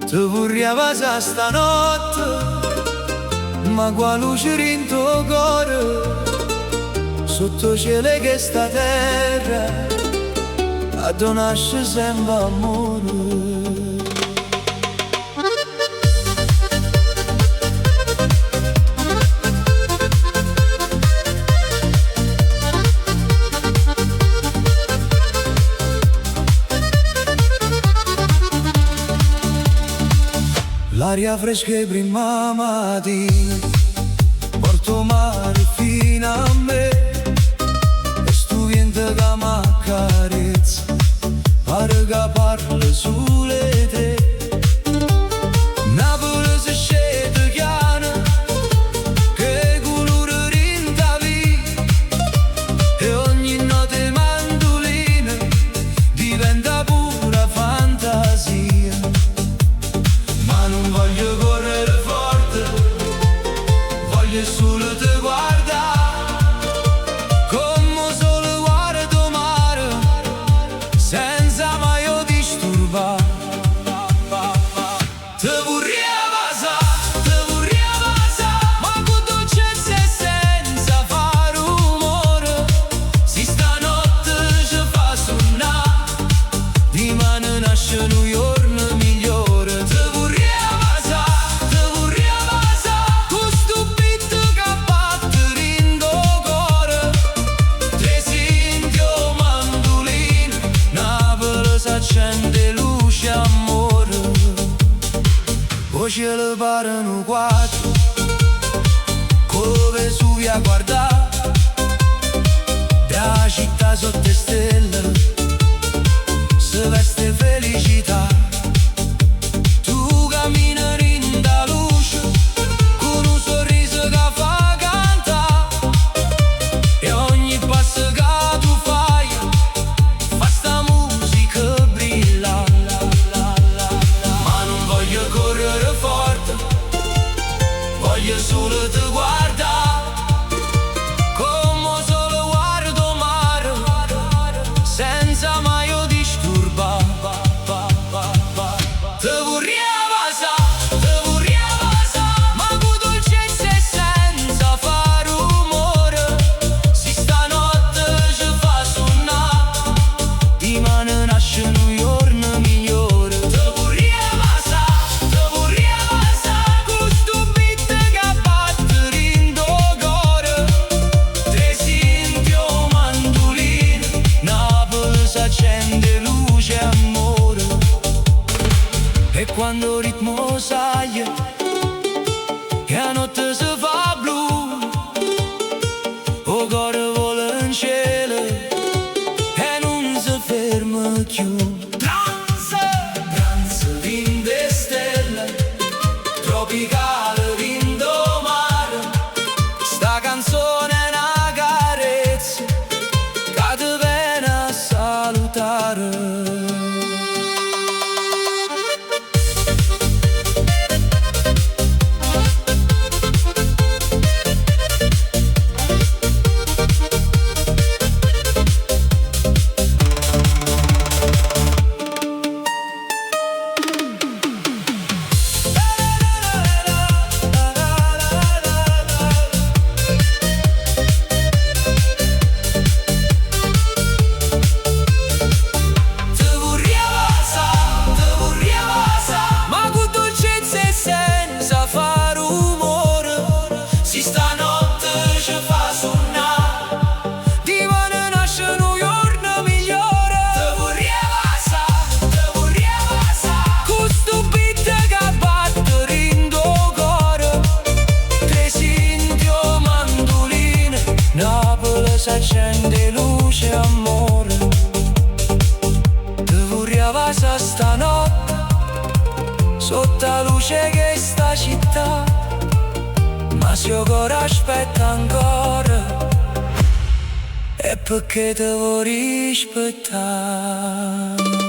Ti vorrei passare stanotte, ma qua luce in tuo cuore, sotto cielo che sta terra, a donarci sempre amore. L'aria fresca e prima mattina, porto mare fino a me, e sto vento che m'accarezza, pare che parla sulle te. Napoli si scende chiana, che colore rinda via, e ogni notte mandolina diventa pura fantasia. Non voglio correre forte, voglio solo te guardare, come solo guardo mare, senza mai disturbare. Te vorrei passare, ma con dolcezza e senza fare rumore. Si stanotte ci fa suonare, dimani nasce un giorno migliore. Accende luce amore, o cielo pare un quadro, come su via guardare, la città sotto stelle, si veste felicità. Tu cammini in da luce, con un sorriso che fa cantare, e ogni passo che tu fai fa sta musica. Voglio solo te guardare, come solo guardo mare, senza mai disturbare. Te vorrei passare, ma con dolcezza e senza fare rumore. Si stanotte ci fa suonare, dimani nasce un giorno migliore. Te vorrei passare, con sto beat che batte in tuo cuore. Tre sentio mandolino, Napoli s'accende luce amore. E quando il ritmo sale, che la notte si fa blu, o cuore vola in cielo e non si ferma più. Danza vinde stelle, tropicale vindo mare, sta canzone è una carezza che ti viene a salutare. S'accende luce amore, te vorrei passare stanotte, sotto la luce che sta città, ma se il cuore aspetta ancora, è perché te vorrei aspettare.